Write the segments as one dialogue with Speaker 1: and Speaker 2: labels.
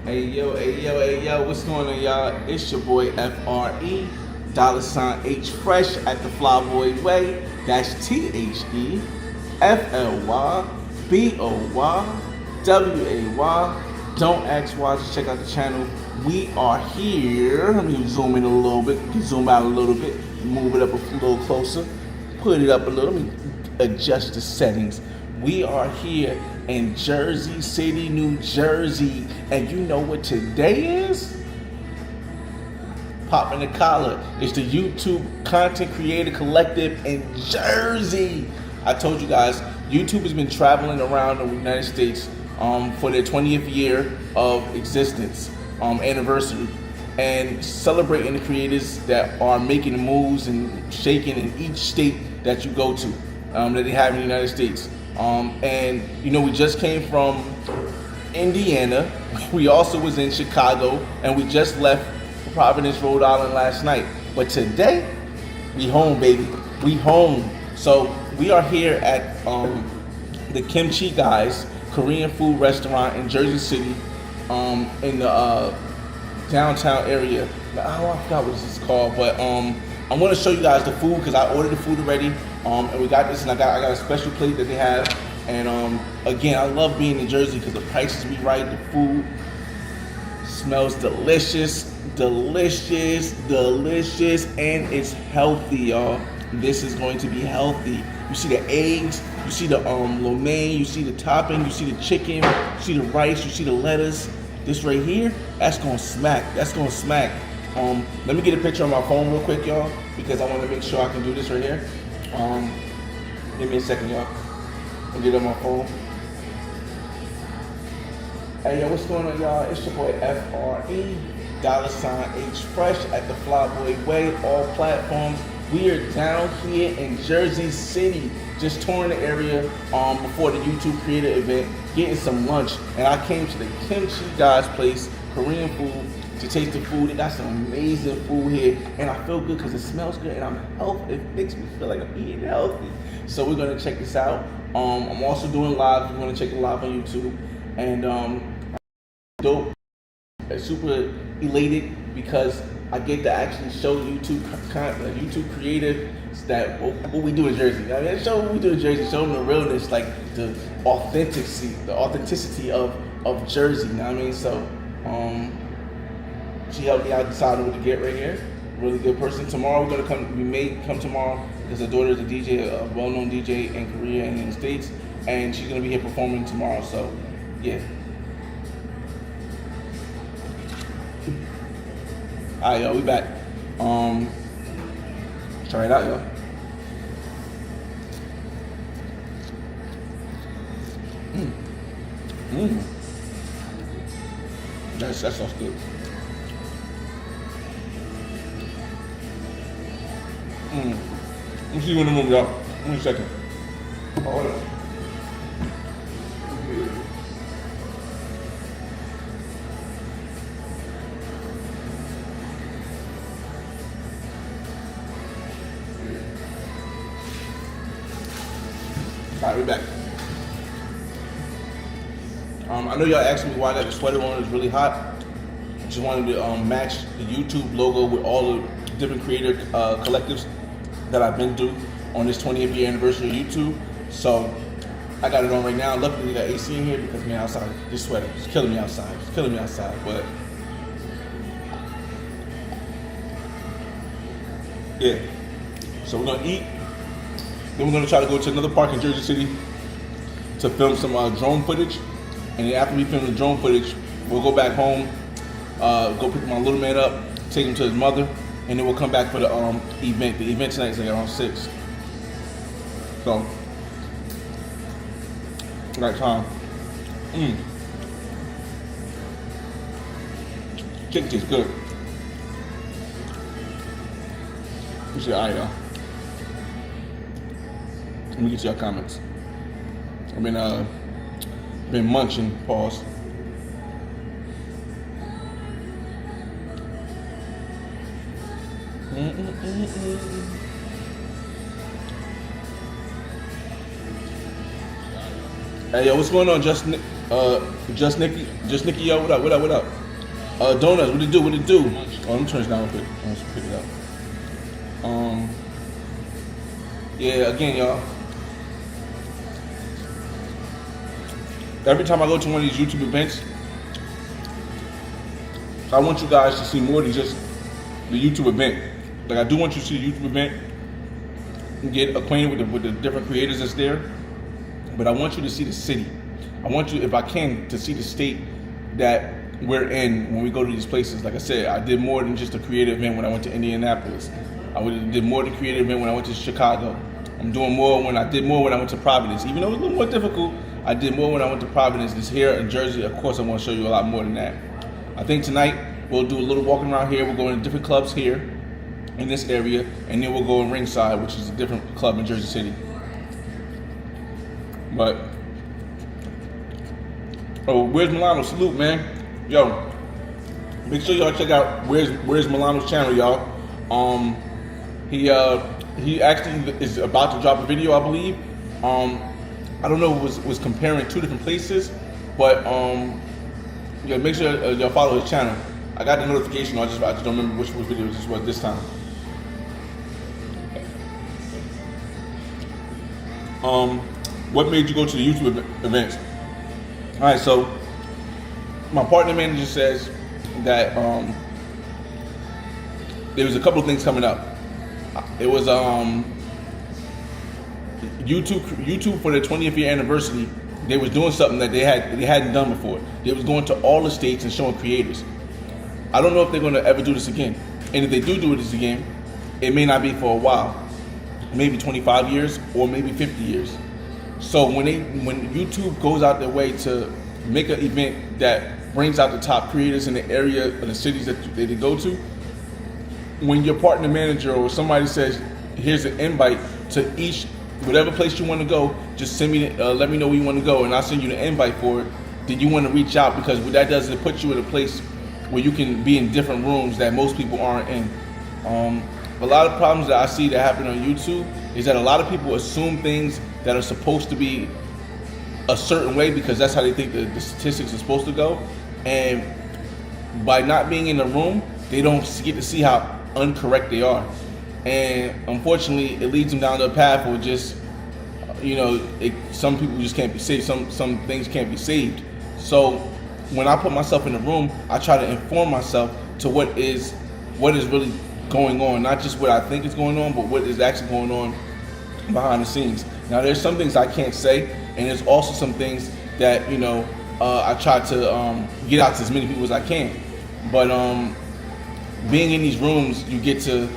Speaker 1: Hey yo, hey yo, hey yo, what's going on, y'all? It's your boy FRE, $H Fresh at the Flyboy Way. That's THEFLYBOYWAY. Don't ask why, just check out the channel. We are here. Let me zoom in a little bit, zoom out a little bit, move it up a little closer, put it up a little. Let me adjust the settings. We are here in Jersey City, New Jersey. And you know what today is? Popping the collar. It's the YouTube Content Creator Collective in Jersey. I told you guys, YouTube has been traveling around the United States for their 20th year of existence, anniversary, and celebrating the creators that are making moves and shaking in each state that you go to, that they have in the United States. And you know, we just came from Indiana. We also was in Chicago, and we just left Providence, Rhode Island last night. But today, we home, baby. We home. So we are here at the Kimchi guys, Korean food restaurant in Jersey City, in the downtown area. I forgot what this is called, but I'm gonna show you guys the food because I ordered the food already. And we got this, and I got a special plate that they have. And again, I love being in Jersey because the prices be right, the food smells delicious, delicious, delicious, and it's healthy, y'all. This is going to be healthy. You see the eggs, you see the lo mein, you see the topping, you see the chicken, you see the rice, you see the lettuce. This right here, that's gonna smack. That's gonna smack. Let me get a picture on my phone real quick, y'all, because I want to make sure I can do this right here. Give me a second, y'all. I'll get it on my phone. Hey, yo, what's going on, y'all? It's your boy FRE, $H Fresh at the Flyboy Way, all platforms. We are down here in Jersey City, just touring the area before the YouTube Creator event, getting some lunch. And I came to the Kimchi guys place, Korean food, to taste the food. They got some amazing food here, and I feel good because it smells good and I'm healthy. It makes me feel like I'm eating healthy. So we're gonna check this out. I'm also doing live. We're gonna check it live on YouTube, and dope. I'm super elated because I get to actually show YouTube creative that what we do in Jersey. I mean, show what we do in Jersey, show them the realness, like the authenticity of Jersey. You know what I mean? So she helped me out deciding what to get right here. Really good person. Tomorrow we're gonna come. We may come tomorrow because her daughter is a DJ, a well-known DJ in Korea and in the States, and she's gonna be here performing tomorrow. So, yeah. All right, y'all. We back. Try it out, y'all. That sounds good. Let me see you in the room, y'all. Give me a second. Hold on. All right, we're back. I know y'all asked me why I got the sweater on. It's really hot. Just wanted to match the YouTube logo with all the different creator collectives that I've been through on this 20th year anniversary of YouTube. So I got it on right now. Luckily, we got AC in here because, man, outside, this sweater is killing me outside. It's killing me outside, but yeah. So we're gonna eat. Then we're gonna try to go to another park in Jersey City to film some drone footage. And then after we film the drone footage, we'll go back home, go pick my little man up, take him to his mother, and then we'll come back for the event. The event tonight is like around 6. So, right time. Chicken tastes good. You see, all right, y'all. Let me get to your comments. I've been munching. Pause. Hey, yo, what's going on, Justin? Just Nikki, yo, what up, what up, what up? Donuts, what it do, what it do? Oh, let me turn this down real quick. Let's pick it up. Yeah, again, y'all. Every time I go to one of these YouTube events, I want you guys to see more than just the YouTube event. Like, I do want you to see the YouTube event and get acquainted with the different creators that's there. But I want you to see the city. I want you, if I can, to see the state that we're in when we go to these places. Like I said, I did more than just a creative event when I went to Indianapolis. Did more than a creative event when I went to Chicago. I'm doing more when I did more when I went to Providence. Even though it was a little more difficult, I did more when I went to Providence. This here in Jersey, of course, I want to show you a lot more than that. I think tonight we'll do a little walking around here. We'll go in different clubs here in this area, and then we'll go in Ringside, which is a different club in Jersey City. But where's Milano? Salute, man. Yo, make sure y'all check out where's Milano's channel, y'all. He actually is about to drop a video, I believe. I don't know if it was comparing two different places, but yeah, make sure y'all follow his channel. I got the notification. I just don't remember which video this was this time. What made you go to the YouTube events? All right, so my partner manager says that there was a couple of things coming up. It was YouTube for their 20th year anniversary. They was doing something that they hadn't done before. They was going to all the states and showing creators. I don't know if they're going to ever do this again. And if they do this again, it may not be for a while. Maybe 25 years or maybe 50 years. So when YouTube goes out their way to make an event that brings out the top creators in the area or the cities that they go to, when your partner manager or somebody says, here's an invite to each, whatever place you want to go, just send me, let me know where you want to go and I'll send you the invite for it, then you want to reach out, because what that does is it puts you in a place where you can be in different rooms that most people aren't in. A lot of problems that I see that happen on YouTube is that a lot of people assume things that are supposed to be a certain way because that's how they think the statistics are supposed to go. And by not being in the room, they don't get to see how incorrect they are. And unfortunately, it leads them down the path where just, some people just can't be saved. Some things can't be saved. So when I put myself in the room, I try to inform myself to what is really going on, not just what I think is going on, but what is actually going on behind the scenes. Now, there's some things I can't say, and there's also some things that I try to get out to as many people as I can. But being in these rooms, you get to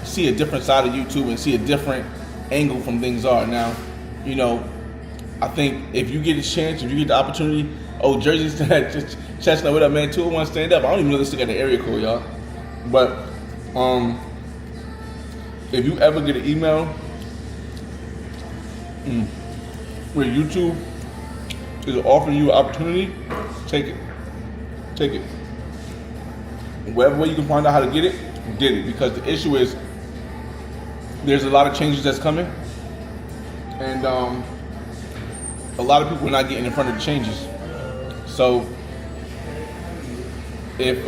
Speaker 1: see a different side of YouTube and see a different angle from things are. Now, I think if you get a chance, if you get the opportunity, Jersey's just Chestnut, what up, man? 201 stand up. I don't even know this thing got an area code, y'all. But if you ever get an email where YouTube is offering you an opportunity, take it. Take it. Whatever way you can find out how to get it. Because the issue is there's a lot of changes that's coming, and a lot of people are not getting in front of the changes. So if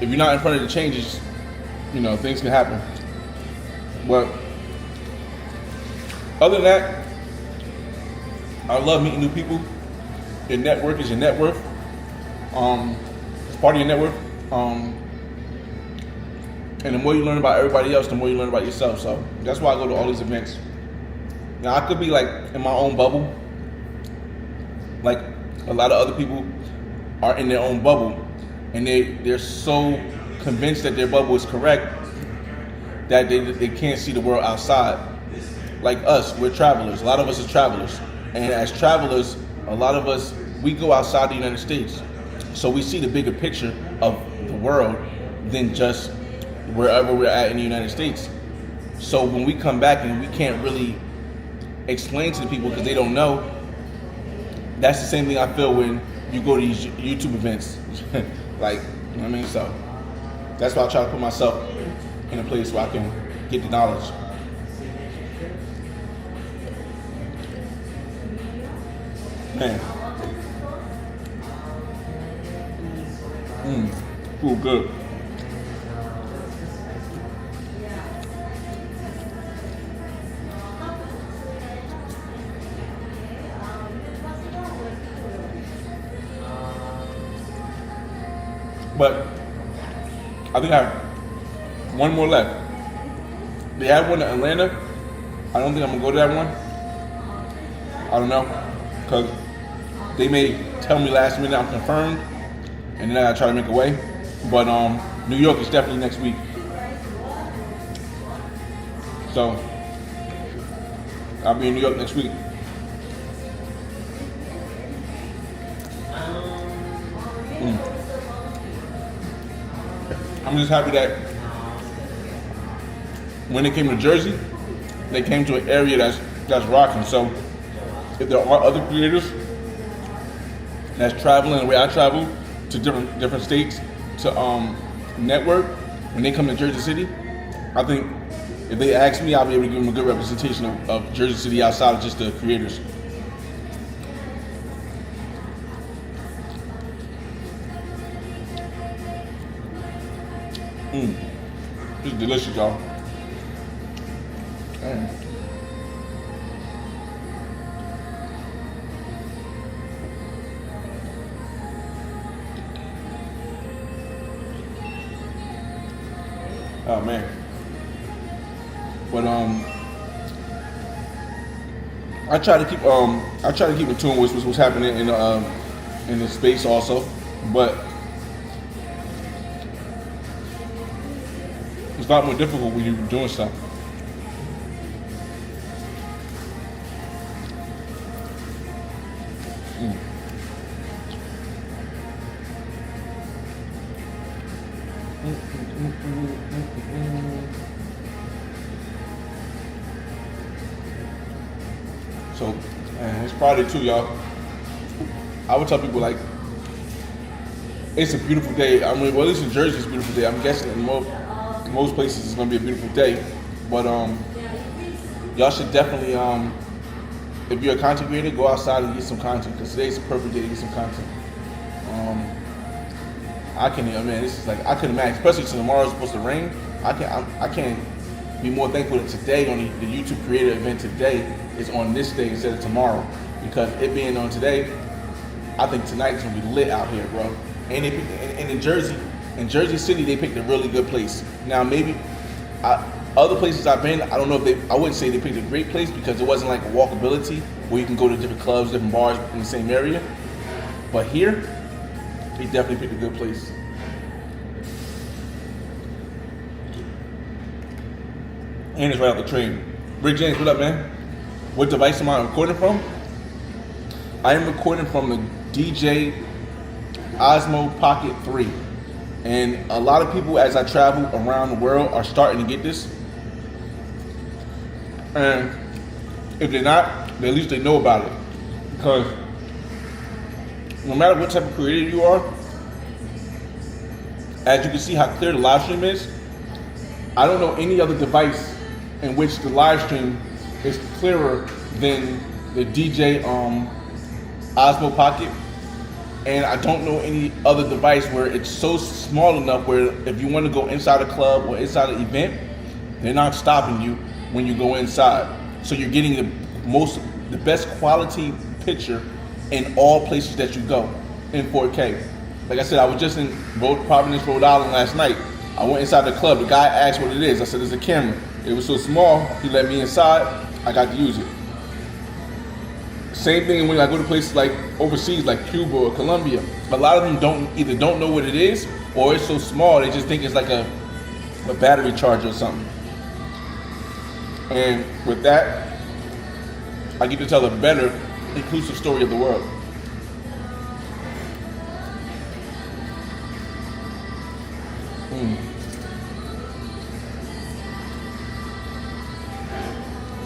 Speaker 1: you're not in front of the changes, things can happen. But other than that, I love meeting new people. Your network is your net worth. It's part of your network. And the more you learn about everybody else, the more you learn about yourself. So that's why I go to all these events. Now, I could be like in my own bubble. Like a lot of other people are in their own bubble, and they're so convinced that their bubble is correct that they can't see the world outside. Like us, we're travelers. A lot of us are travelers. And as travelers, a lot of us, we go outside the United States. So we see the bigger picture of the world than just wherever we're at in the United States. So when we come back and we can't really explain to the people because they don't know, that's the same thing I feel when you go to these YouTube events. Like, you know what I mean? So that's why I try to put myself in a place where I can get the knowledge. Man. Food good. But I think I have one more left. They have one in Atlanta. I don't think I'm gonna go to that one. I don't know, cause they may tell me last minute I'm confirmed, and then I gotta try to make a way. But New York is definitely next week. So I'll be in New York next week. I'm just happy that when they came to Jersey, they came to an area that's rocking. So if there are other creators that's traveling the way I travel to different states to network, when they come to Jersey City, I think if they ask me, I'll be able to give them a good representation of Jersey City outside of just the creators. It's delicious, y'all. Damn. Oh man. But I try to keep in tune with what's happening in the space also, but it's a lot more difficult when you're doing stuff. So, man, it's Friday too, y'all. I would tell people like, it's a beautiful day. I mean, well, at least in Jersey, it's a beautiful day. I'm guessing in most places it's gonna be a beautiful day. But y'all should definitely, if you're a content creator, go outside and get some content, because today's a perfect day to get some content. I couldn't imagine, especially since tomorrow's supposed to rain. I can't be more thankful that today, on the YouTube creator event today, is on this day instead of tomorrow, because it being on today, I think tonight's gonna be lit out here, bro. And in Jersey City, they picked a really good place. Now maybe other places I've been, I don't know if I wouldn't say they picked a great place, because it wasn't like a walkability where you can go to different clubs, different bars in the same area. But here, they definitely picked a good place. And it's right off the train. Rick James, what up, man? What device am I recording from? I am recording from the DJ Osmo Pocket 3. And a lot of people, as I travel around the world, are starting to get this. And if they're not, at least they know about it. Because no matter what type of creator you are, as you can see how clear the live stream is, I don't know any other device in which the live stream is clearer than the DJ Osmo Pocket. And I don't know any other device where it's so small enough where if you want to go inside a club or inside an event, they're not stopping you when you go inside. So you're getting the best quality picture in all places that you go in 4K. Like I said, I was just in Providence, Rhode Island last night. I went inside the club. The guy asked what it is. I said, it's a camera. It was so small, he let me inside. I got to use it. Same thing when I go to places like overseas, like Cuba or Colombia. A lot of them don't know what it is, or it's so small they just think it's like a battery charger or something. And with that, I get to tell a better, inclusive story of the world.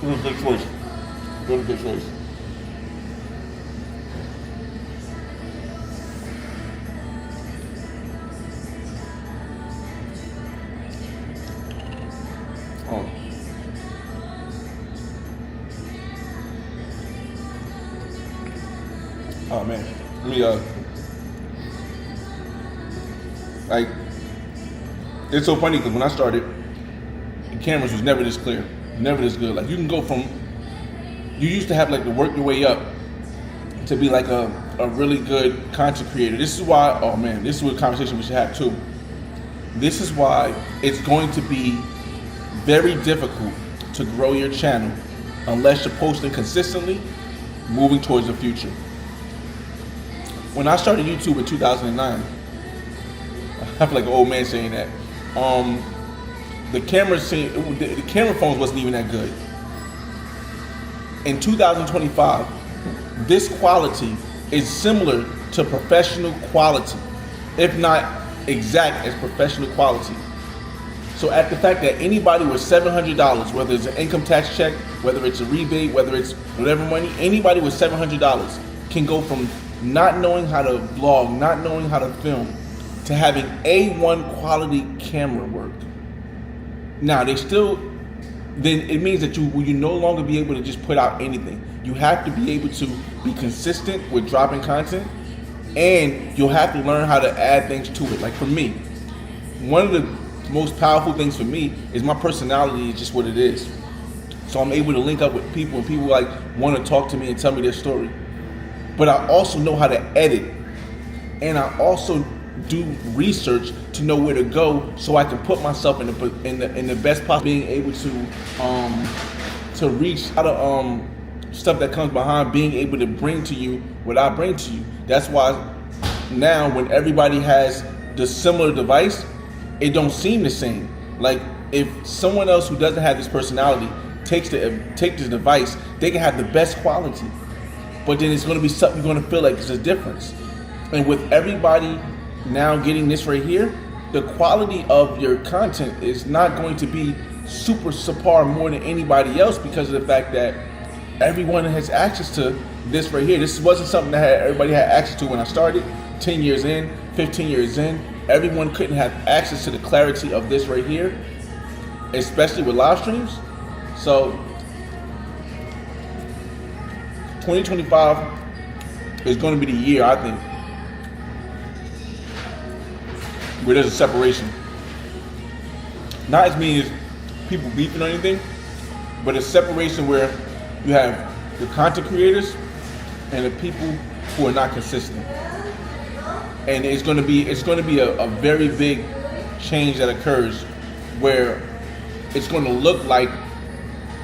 Speaker 1: It was a good choice. Really good choice. Oh. Oh man, let me like, it's so funny because when I started, the cameras was never this clear, never this good. Like you can go from, you used to have like to work your way up to be like a really good content creator. This is why, oh man, this is what conversation we should have too. This is why it's going to be very difficult to grow your channel unless you're posting consistently, moving towards the future. When I started YouTube in 2009, I feel like an old man saying that. The camera phones wasn't even that good. In 2025, this quality is similar to professional quality, if not exact as professional quality. So at the fact that anybody with $700, whether it's an income tax check, whether it's a rebate, whether it's whatever money, anybody with $700 can go from not knowing how to vlog, not knowing how to film, to having A1 quality camera work. Now then it means that you no longer be able to just put out anything. You have to be able to be consistent with dropping content, and you'll have to learn how to add things to it. Like for me, one of the most powerful things for me is my personality is just what it is. So I'm able to link up with people, and people like want to talk to me and tell me their story. But I also know how to edit, and I also do research to know where to go, so I can put myself in the best possible, being able to reach out of stuff that comes behind being able to bring to you what I bring to you. That's why now when everybody has the similar device, it don't seem the same. Like if someone else who doesn't have this personality take this device, they can have the best quality, but then it's going to be something you're going to feel like there's a difference. And with everybody now getting this right here, the quality of your content is not going to be super subpar more than anybody else, because of the fact that everyone has access to this right here. This wasn't something that everybody had access to when I started. 10 years in, 15 years in, everyone couldn't have access to the clarity of this right here, especially with live streams. So 2025 is going to be the year, I think, where there's a separation. Not as many as people beefing or anything, but a separation where you have the content creators and the people who are not consistent. And it's going to be a very big change that occurs, where it's going to look like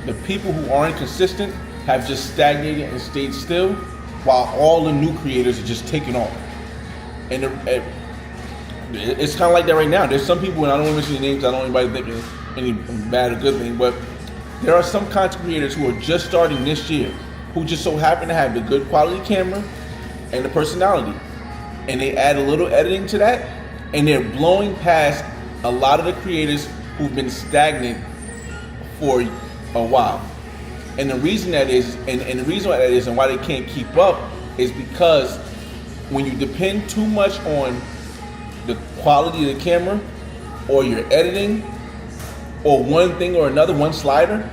Speaker 1: the people who aren't consistent have just stagnated and stayed still, while all the new creators are just taking off. And it's kind of like that right now. There's some people, and I don't want to mention the names, I don't want anybody thinking any bad or good thing, but there are some content creators who are just starting this year, who just so happen to have the good quality camera and the personality. And they add a little editing to that, and they're blowing past a lot of the creators who've been stagnant for a while. And the reason that is, and the reason why that is, and why they can't keep up, is because when you depend too much on the quality of the camera, or your editing, or one thing or another, one slider,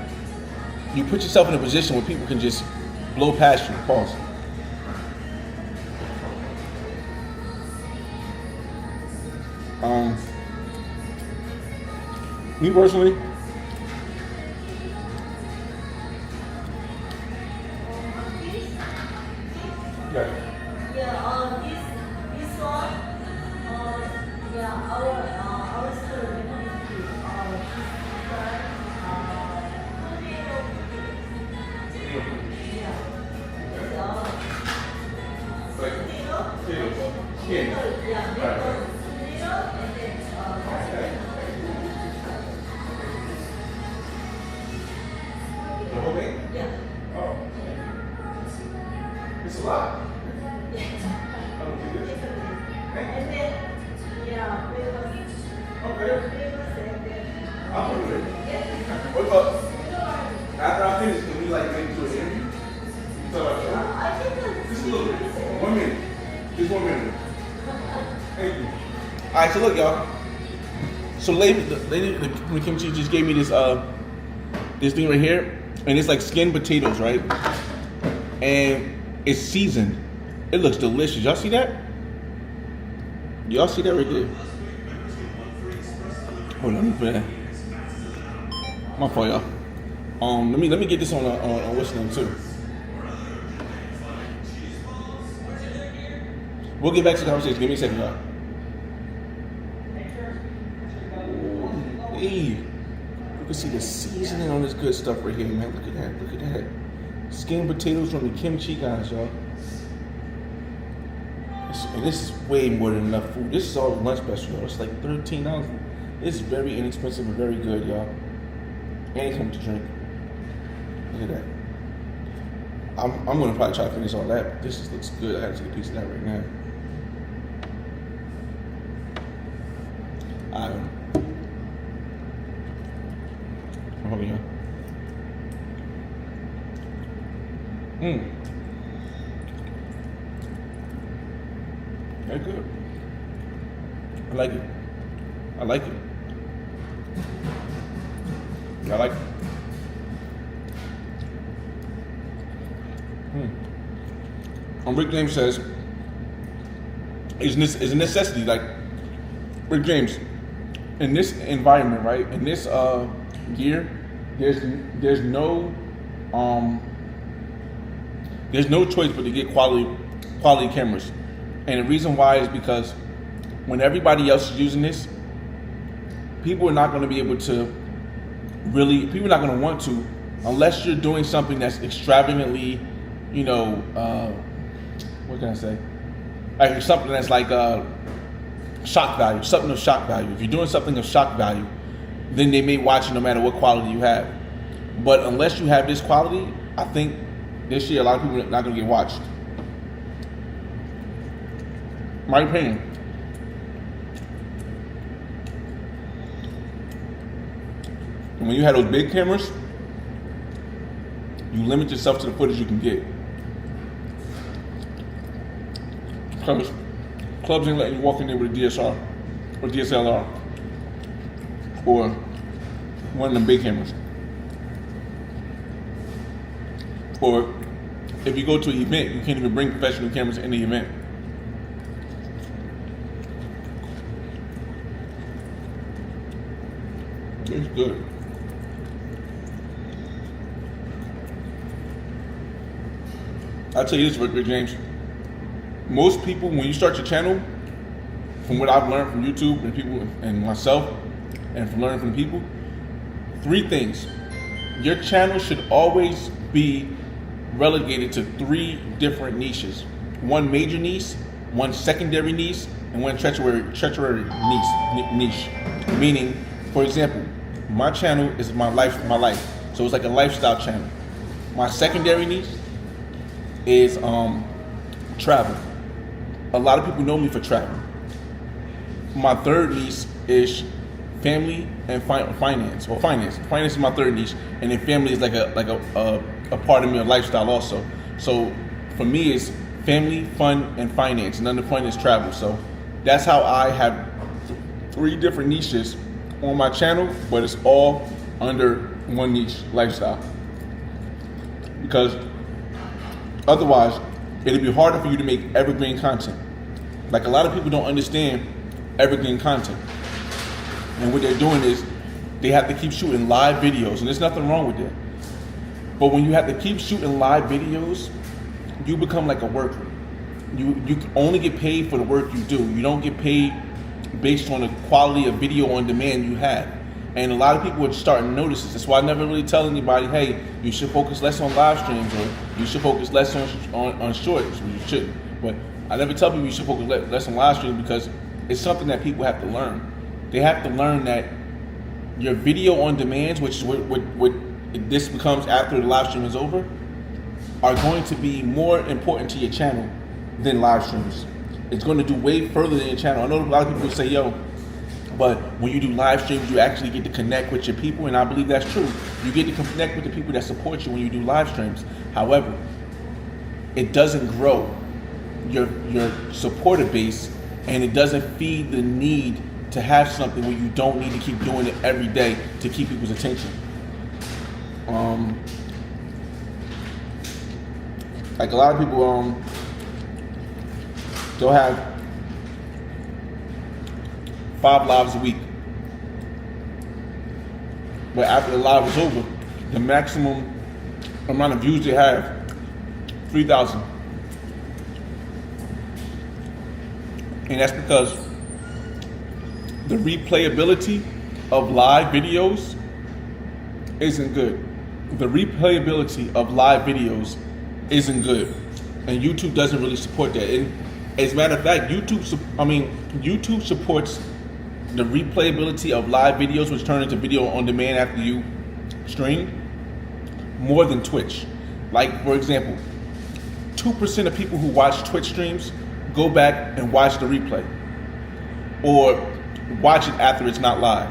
Speaker 1: you put yourself in a position where people can just blow past you. Pause. Me personally, yeah.
Speaker 2: This one, our student,
Speaker 1: The whole thing?
Speaker 2: Yeah.
Speaker 1: Oh. It's a lot. I don't do this.
Speaker 2: And then, famous.
Speaker 1: Okay.
Speaker 2: Famous and then.
Speaker 1: I'll put it in.
Speaker 2: Yeah.
Speaker 1: What about, after I finish, can we like make it to an interview? You talk about show?
Speaker 2: I think that's
Speaker 1: Just a little bit. 1 minute. Just 1 minute. Thank you. Alright, so look, y'all. So the Kimchi just gave me this thing right here, and it's like skinned potatoes, right? And it's seasoned. It looks delicious. Y'all see that? Y'all see that right there? Hold on, let me my fault, y'all. Let me get this on what's the name too. We'll get back to the conversation. Give me a second, y'all. Hey, you can see the seasoning on this good stuff right here, man. Look at that. Look at that. Skinned potatoes from the kimchi, guys, y'all. And this is way more than enough food. This is all lunch special, y'all. It's like $13. It's very inexpensive and very good, y'all. And it comes to drink. Look at that. I'm gonna probably try to finish all that. This just looks good. I gotta take a piece of that right now. Hold on, y'all. That's good. I like it. I like it. I like it. Rick James says, it's a necessity. Like, Rick James, in this environment, right? In this year, there's no choice but to get quality cameras. And the reason why is because when everybody else is using this, people are not going to be able to people are not going to want to, unless you're doing something that's extravagantly, what can I say? Like something that's like shock value, something of shock value. If you're doing something of shock value, then they may watch it no matter what quality you have. But unless you have this quality, I think this year a lot of people are not going to get watched. My opinion. And when you have those big cameras, you limit yourself to the footage you can get. Because clubs ain't letting you walk in there with a DSR or DSLR or one of them big cameras. Or if you go to an event, you can't even bring professional cameras in the event. It's good. I'll tell you this, Rick James. Most people, when you start your channel, from what I've learned from YouTube and people and myself, and from learning from people, 3 things. Your channel should always be relegated to 3 different niches. 1 major niche, 1 secondary niche, and 1 tertiary niche. Meaning, for example, my channel is my life. So it's like a lifestyle channel. My secondary niche is travel. A lot of people know me for travel. My third niche is family and finance. Well, finance. Finance is my third niche, and then family is like a part of me, a lifestyle also. So for me, it's family, fun, and finance, and then the fun is travel. So that's how I have 3 different niches on my channel, but it's all under 1 niche, lifestyle. Because otherwise, it'll be harder for you to make evergreen content. Like, a lot of people don't understand evergreen content. And what they're doing is they have to keep shooting live videos, and there's nothing wrong with that. But when you have to keep shooting live videos, you become like a worker. You only get paid for the work you do. You don't get paid based on the quality of video on demand you have. And a lot of people are starting to notice this. That's why I never really tell anybody, hey, you should focus less on live streams, or you should focus less on shorts, which you shouldn't. But I never tell people you should focus less on live streams, because it's something that people have to learn. They have to learn that your video on demand, which is what this becomes after the live stream is over, are going to be more important to your channel than live streams. It's going to do way further than your channel. I know a lot of people say, yo, but when you do live streams, you actually get to connect with your people, and I believe that's true. You get to connect with the people that support you when you do live streams. However, it doesn't grow your supporter base, and it doesn't feed the need to have something where you don't need to keep doing it every day to keep people's attention. Like, a lot of people, they'll have 5 lives a week. But after the live is over, the maximum amount of views they have, 3,000. And that's because the replayability of live videos isn't good. The replayability of live videos isn't good. And YouTube doesn't really support that. And as a matter of fact, YouTube supports the replayability of live videos, which turn into video on demand after you stream, more than Twitch. Like, for example, 2% of people who watch Twitch streams go back and watch the replay, or watch it after it's not live.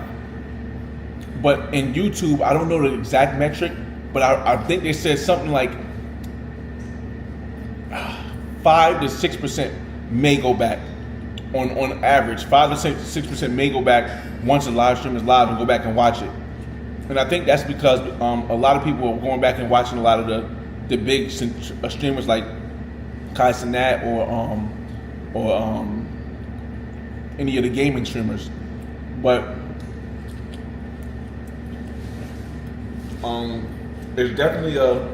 Speaker 1: But in YouTube, I don't know the exact metric, but I think they said something like 5 to 6% may go back. On average, 5 to 6% may go back once the live stream is live and go back and watch it. And I think that's because a lot of people are going back and watching a lot of the big streamers like Kai Cenat or any of the gaming streamers. But there's definitely a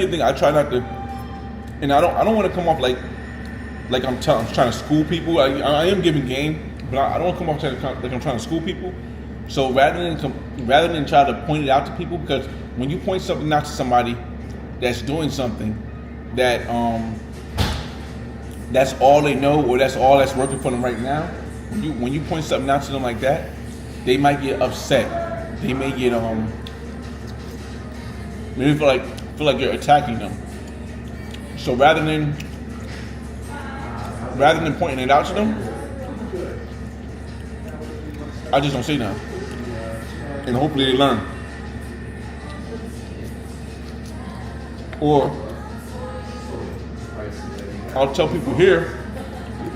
Speaker 1: thing I try not to, and I don't want to come off like I'm trying to school people. I am giving game, but I don't want to come off like I'm trying to school people. So rather than try to point it out to people, because when you point something out to somebody that's doing something that that's all they know, or that's all that's working for them right now, when you point something out to them like that, they might get upset. They may get maybe feel like you're attacking them. So rather than pointing it out to them, I just don't say nothing, and hopefully they learn. Or I'll tell people here,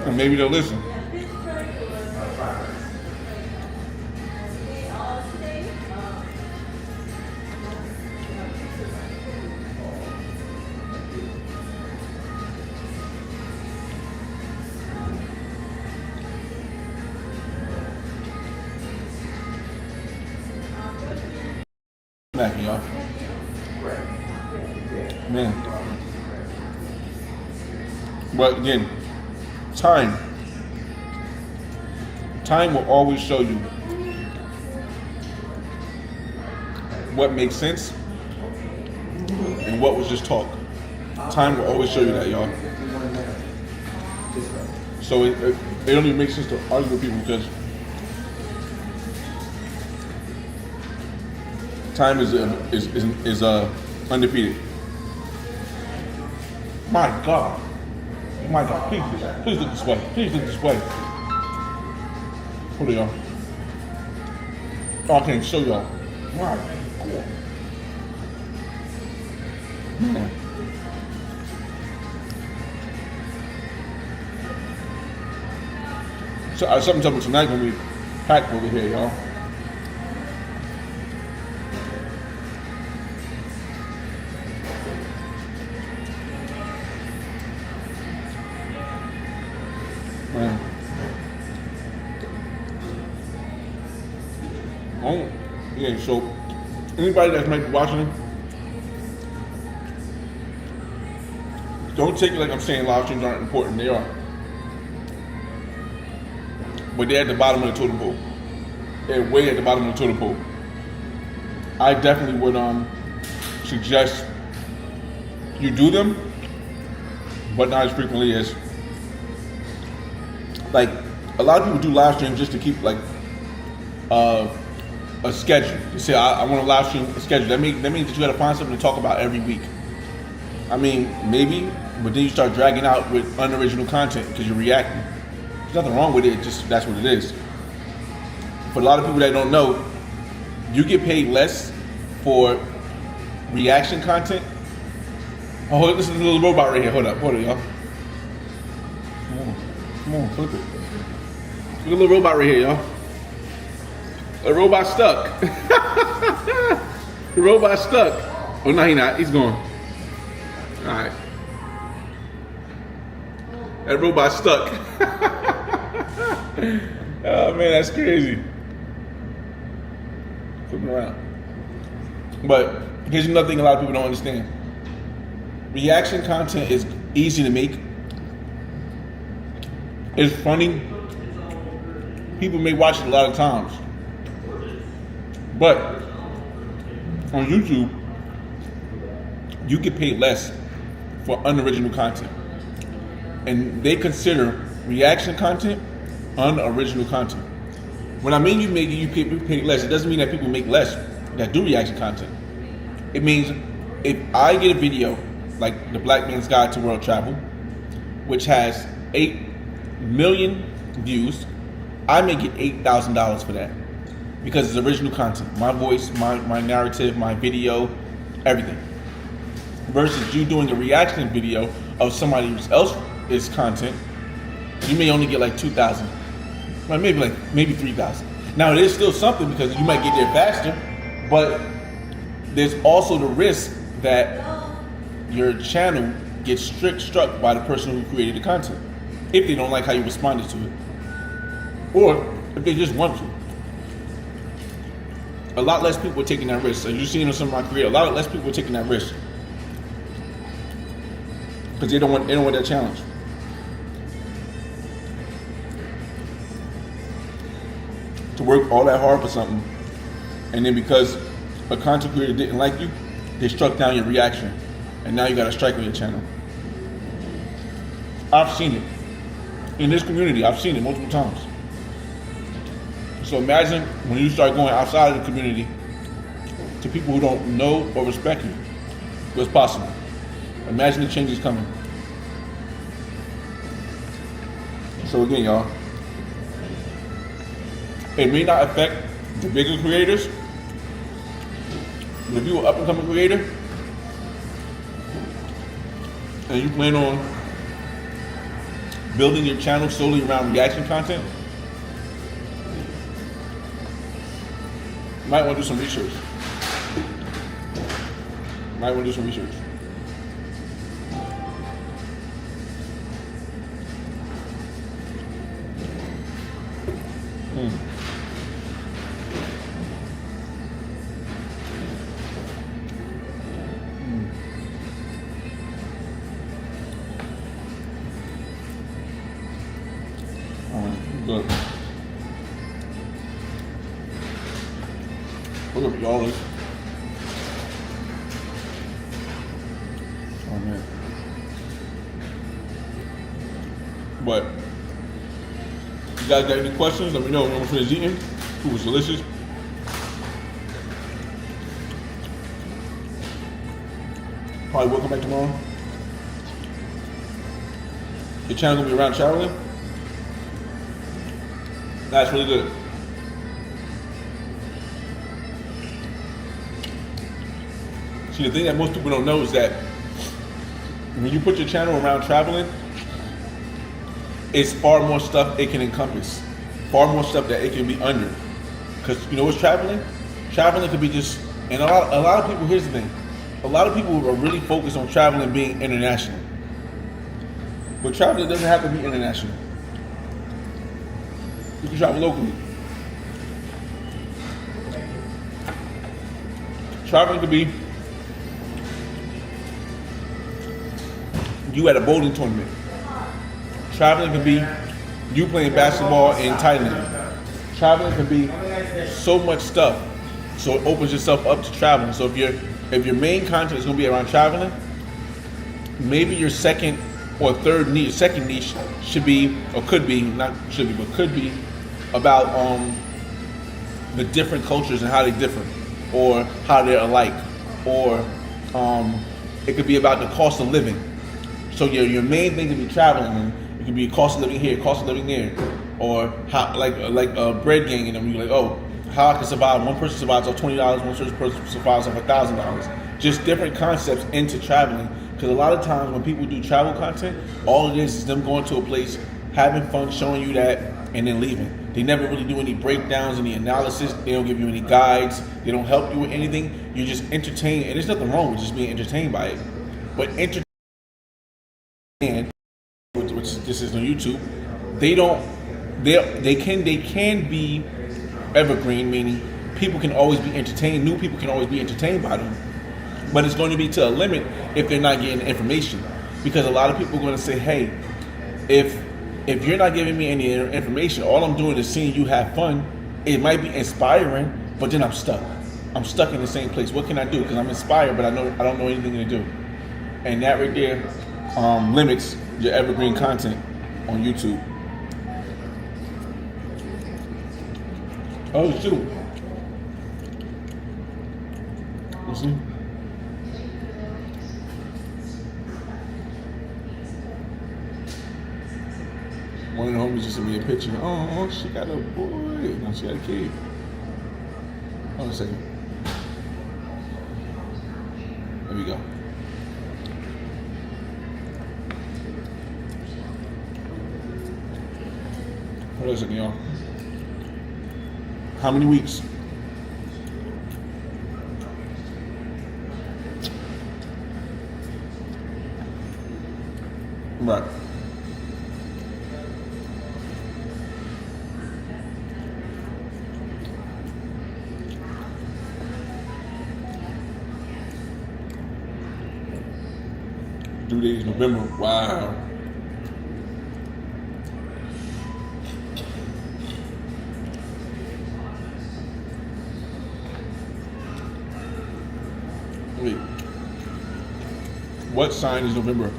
Speaker 1: and maybe they'll listen. Back, y'all. Man. But again, time will always show you what makes sense and what was just talk. Time will always show you that, y'all. So it don't even make sense to argue with people, because time is undefeated. My God, please look this way. Please look this way. Hold on, y'all. Oh, I can't show y'all. My God. Man. So something's up tonight when we packed over here, y'all. Man. Oh, yeah, so anybody that's might be watching, don't take it like I'm saying live streams aren't important. They are. But they're at the bottom of the totem pole. They're way at the bottom of the totem pole. I definitely would suggest you do them, but not as frequently as, like, a lot of people do live streams just to keep like a schedule. You say, I want to live stream a schedule. That means that you got to find something to talk about every week. I mean, maybe, but then you start dragging out with unoriginal content because you're reacting. There's nothing wrong with it, just that's what it is. For a lot of people that don't know, you get paid less for reaction content. Oh, this is a little robot right here. Hold up, y'all. Come on, flip it. Look at a little robot right here, y'all. The robot stuck. The robot stuck. Oh, no, he's not. He's gone. All right. That robot stuck. Oh man, that's crazy. Flipping around. But here's another thing a lot of people don't understand. Reaction content is easy to make. It's funny. People may watch it a lot of times. But on YouTube, you get paid less for unoriginal content. And they consider reaction content unoriginal content. When I mean you get paid less, it doesn't mean that people make less that do reaction content. It means if I get a video like the Black Man's Guide to World Travel, which has 8 million views, I may get $8,000 for that because it's original content. My voice, my narrative, my video, everything. Versus you doing a reaction video of somebody else's content, you may only get like 2,000, maybe 3,000. Now it is still something because you might get there faster, but there's also the risk that your channel gets struck by the person who created the content if they don't like how you responded to it, or if they just want to. A lot less people are taking that risk. As you've seen on some of my creators, a lot less people are taking that risk because they don't want that challenge. To work all that hard for something, and then because a content creator didn't like you, they struck down your reaction, and now you got a strike on your channel. I've seen it in this community. I've seen it multiple times. So imagine when you start going outside of the community to people who don't know or respect you. What's possible? Imagine the changes coming. So again, y'all, it may not affect the bigger creators, but if you're an up-and-coming creator and you plan on building your channel solely around reaction content, you might want to do some research. Good. Look at y'all. Oh man. But you guys got any questions? Let me know. I'm finished eating. Food was delicious. Probably will come back tomorrow. Your channel gonna be around traveling. That's really good. See, the thing that most people don't know is that when you put your channel around traveling, it's far more stuff it can encompass, far more stuff that it can be under. Because you know what's traveling? Traveling could be just, and a lot of people, here's the thing, a lot of people are really focused on traveling being international. But traveling doesn't have to be international. You can travel locally. Traveling could be you at a bowling tournament. Traveling could be you playing basketball in Thailand. Traveling could be so much stuff. So it opens yourself up to traveling. So if your main content is going to be around traveling, maybe your second or third niche, second niche should be, or could be, not should be, but could be about the different cultures and how they differ, or how they're alike, or it could be about the cost of living. So your main thing could be traveling. It could be cost of living here, cost of living there, or how like a bread gang, and you're like, oh, how I can survive. One person survives off $20, one person survives off $1,000. Just different concepts into traveling. Because a lot of times when people do travel content, all it is them going to a place, having fun, showing you that, and then leaving. They never really do any breakdowns, any analysis. They don't give you any guides. They don't help you with anything. You're just entertained, and there's nothing wrong with just being entertained by it. But and which this is on YouTube, they can be evergreen, meaning people can always be entertained. New people can always be entertained by them, but it's going to be to a limit if they're not getting the information, because a lot of people are going to say, hey, if you're not giving me any information, all I'm doing is seeing you have fun. It might be inspiring, but then I'm stuck. I'm stuck in the same place. What can I do? Because I'm inspired, but I don't know anything to do. And that right there limits your evergreen content on YouTube. Oh shoot! You see? One of the homies just sent me a picture. Oh, she got a boy. No, she got a kid. Hold on a second. There we go. Hold on a second, y'all. How many weeks? Right. Due date is November. Wow. Wait. What sign is November?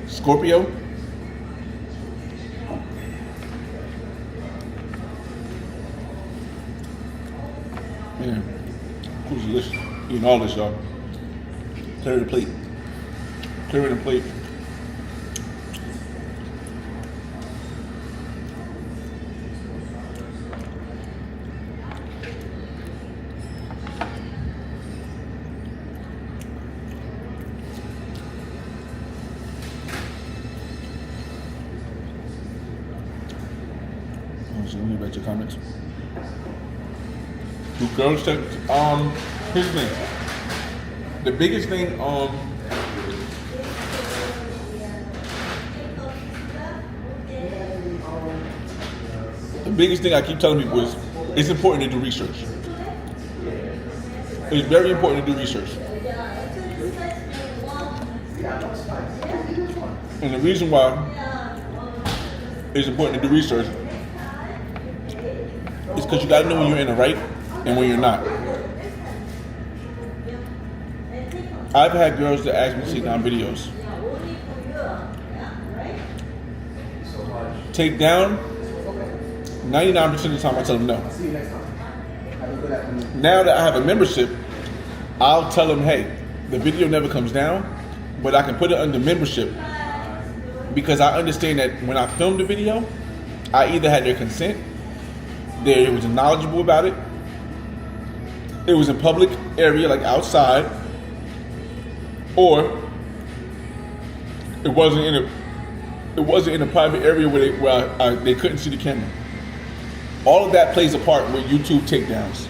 Speaker 1: Scorpio? Man, who's delicious? Eating all this, y'all. Clear the plate. Clear the plate. So let me read your comments. Do girls take here's the thing. The biggest thing I keep telling people is it's important to do research. It's very important to do research. And the reason why it's important to do research is because you got to know when you're in the right and when you're not. I've had girls that ask me to take down videos. Take down, 99% of the time I tell them no. Now that I have a membership, I'll tell them, hey, the video never comes down, but I can put it under membership because I understand that when I filmed the video, I either had their consent, they was knowledgeable about it, it was in public area like outside, or it wasn't in a private area where they couldn't see the camera. All of that plays a part with YouTube takedowns.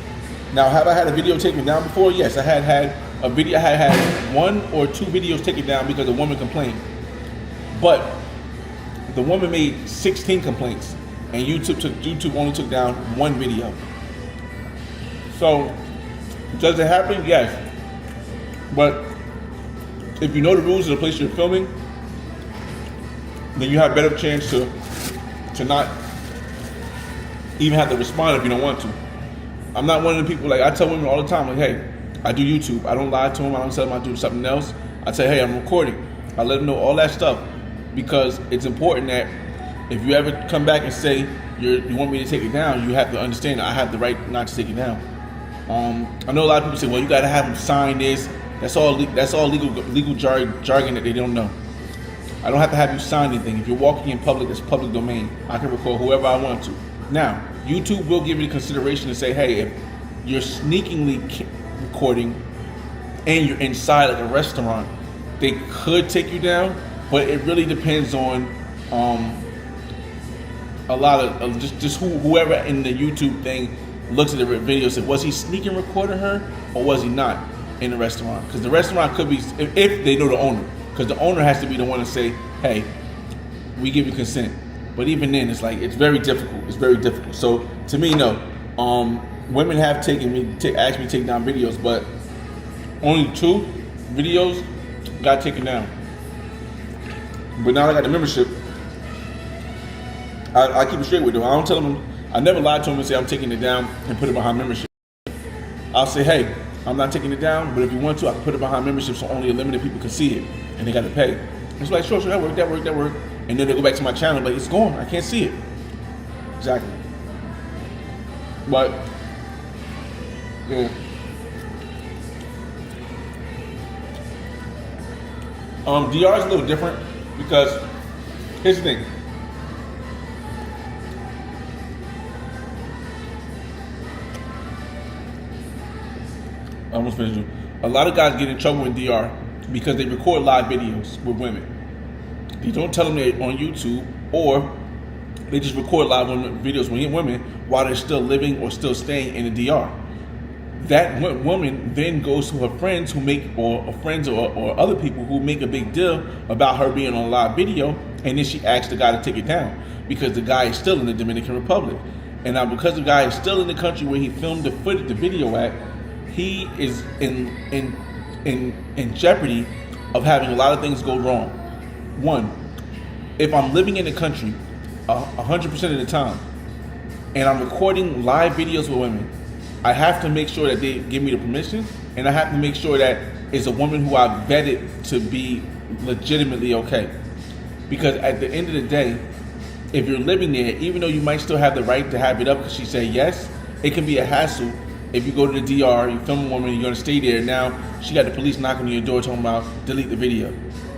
Speaker 1: Now, have I had a video taken down before? Yes, I had a video. I had 1 or 2 videos taken down because a woman complained. But the woman made 16 complaints, and YouTube only took down 1 video. So, does it happen? Yes. But if you know the rules of the place you're filming, then you have a better chance to not even have to respond if you don't want to. I'm not one of the people, like I tell women all the time, like, hey, I do YouTube. I don't lie to them. I don't tell them I do something else. I say, hey, I'm recording. I let them know all that stuff because it's important that if you ever come back and say you want me to take it down, you have to understand that I have the right not to take it down. I know a lot of people say, well, you got to have them sign this. That's all legal jargon that they don't know. I don't have to have you sign anything. If you're walking in public, it's public domain. I can record whoever I want to. Now, YouTube will give you the consideration to say, hey, if you're sneakingly recording and you're inside like a restaurant, they could take you down, but it really depends on a lot of just whoever in the YouTube thing looks at the video said, was he sneaking recording her or was he not in the restaurant? Because the restaurant could be, if they know the owner, because the owner has to be the one to say, hey, we give you consent. But even then, it's like, it's very difficult. It's very difficult. So to me, no. Women have asked me to take down videos, but only 2 videos got taken down. But now I got the membership. I keep it straight with them. I don't tell them, I never lied to them and say I'm taking it down and put it behind membership. I'll say, hey, I'm not taking it down, but if you want to, I can put it behind membership so only a limited people can see it, and they got to pay. It's like, sure, that work. And then they go back to my channel, but it's gone. I can't see it. Exactly. But, yeah. DR is a little different because here's the thing. I almost finished it. A lot of guys get in trouble in DR because they record live videos with women. They don't tell them they're on YouTube, or they just record live videos with women while they're still living or still staying in the DR. That woman then goes to her friends who make, or friends or other people who make a big deal about her being on a live video, and then she asks the guy to take it down because the guy is still in the Dominican Republic. And now because the guy is still in the country where he filmed the video at, he is in jeopardy of having a lot of things go wrong. One, if I'm living in the country 100% of the time and I'm recording live videos with women, I have to make sure that they give me the permission, and I have to make sure that it's a woman who I've vetted to be legitimately okay. Because at the end of the day, if you're living there, even though you might still have the right to have it up because she said yes, it can be a hassle. If you go to the DR, you film a woman, you're gonna stay there. Now she got the police knocking on your door talking about delete the video,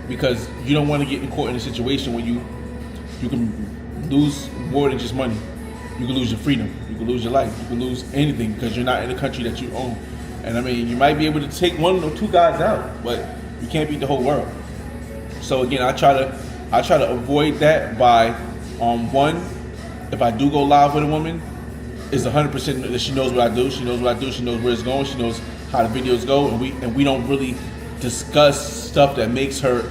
Speaker 1: because you don't want to get caught in a situation where you can lose more than just money. You can lose your freedom. You can lose your life. You can lose anything because you're not in the country that you own. And I mean, you might be able to take 1 or 2 guys out, but you can't beat the whole world. So again, I try to avoid that by, one, if I do go live with a woman, it's 100% that she knows what I do. She knows what I do. She knows where it's going. She knows how the videos go, and we don't really discuss stuff that makes her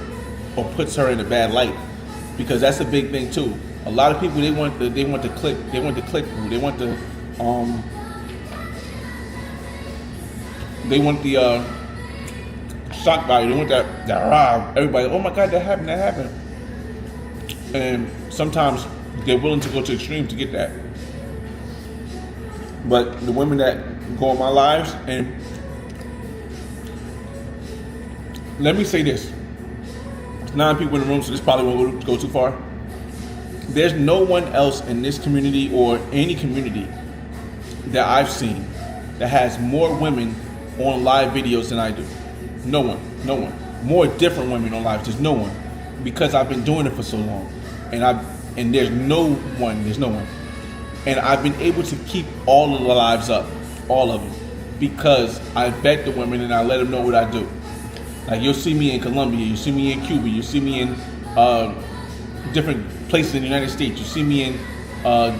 Speaker 1: or puts her in a bad light, because that's a big thing too. A lot of people, they want the click, they want the shock value, they want that rah, everybody, oh my God, that happened. And sometimes they're willing to go to extreme to get that. But the women that go on my lives, and let me say this, 9 people in the room, so this probably won't go too far. There's no one else in this community or any community that I've seen that has more women on live videos than I do. No one. More different women on live, there's no one. Because I've been doing it for so long. And there's no one. And I've been able to keep all of the lives up, all of them, because I vet the women and I let them know what I do. Like, you'll see me in Colombia, you see me in Cuba, you see me in different places in the United States, you see me in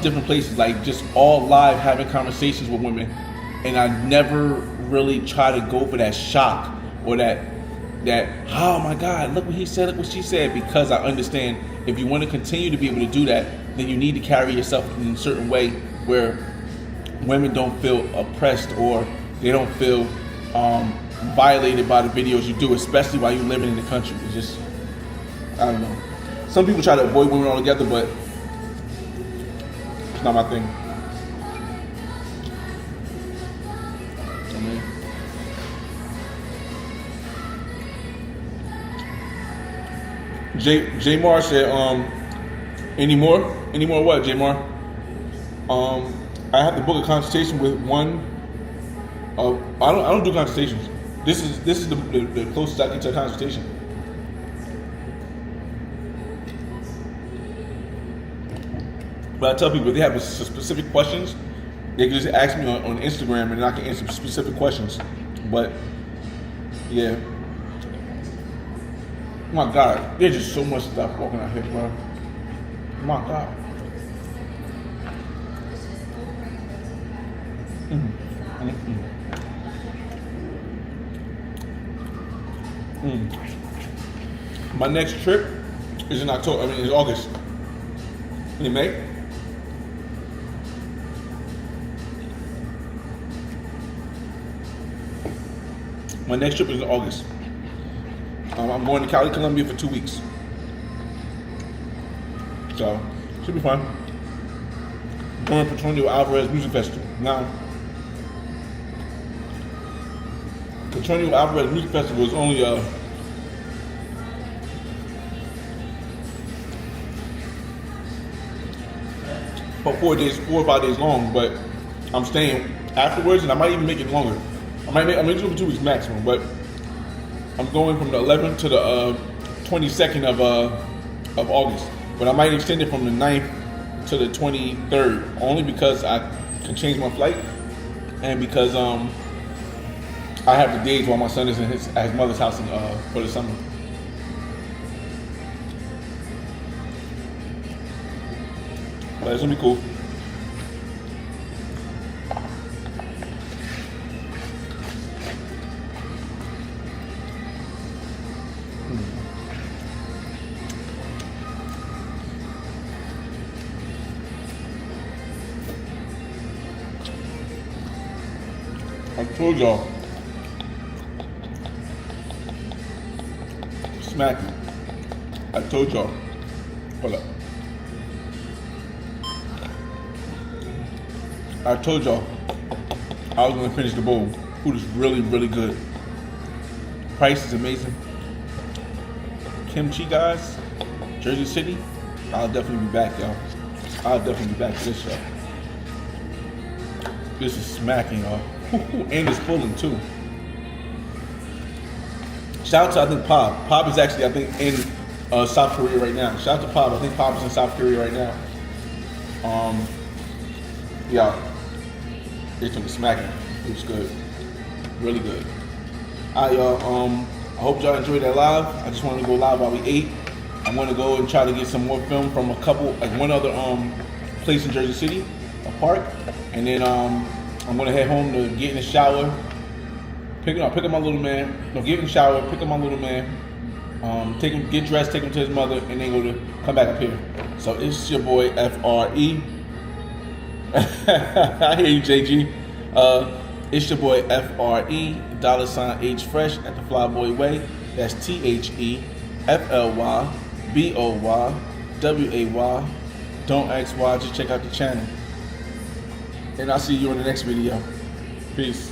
Speaker 1: different places, like just all live having conversations with women. And I never really try to go for that shock or that oh my God, look what he said, look what she said, because I understand if you want to continue to be able to do that, then you need to carry yourself in a certain way where women don't feel oppressed or they don't feel violated by the videos you do, especially while you're living in the country. It's just, I don't know. Some people try to avoid women altogether, but it's not my thing. J Mar said, any more what, J Mar? I have to book a consultation with one of, I don't do consultations. This is the closest I get to a consultation. But I tell people if they have specific questions, they can just ask me on Instagram and I can answer specific questions. But yeah. My God, there's just so much stuff walking out here, bro. My God. My next trip is in October. I mean, it's August. In May. My next trip is in August. I'm going to Cali, Colombia for 2 weeks. So, should be fun. Going to Petronio Alvarez Music Festival. Now, Petronio Alvarez Music Festival is only about 4 or 5 days long, but I'm staying afterwards, and I might even make it longer. I'm gonna do it for 2 weeks maximum, but I'm going from the 11th to the 22nd of August. But I might extend it from the 9th to the 23rd, only because I can change my flight, and because I have the days while my son is at his mother's house for the summer. But it's gonna be cool. I told y'all. Smacking. I told y'all. Hold up. I told y'all I was gonna finish the bowl. Food is really, really good. Price is amazing. Kimchi, guys. Jersey City. I'll definitely be back, y'all. I'll definitely be back to this show. This is smacking, y'all. And it's pulling too. Shout out to, I think, Pop. Pop is actually, I think, in South Korea right now. Shout out to Pop. I think Pop is in South Korea right now. Yeah. It's gonna be smacking. It was good. Really good. Alright, y'all. I hope y'all enjoyed that live. I just wanted to go live while we ate. I'm gonna go and try to get some more film from a couple, like one other place in Jersey City, a park, and then I'm gonna head home to get in the shower, pick up my little man. No, get in the shower, pick up my little man, take him, get dressed, take him to his mother, and then come back up here. So it's your boy FRE. I hear you, JG. It's your boy FRE $H Fresh at the Flyboy Way. That's THEFLYBOYWAY. Don't ask why, just check out the channel. And I'll see you in the next video. Peace.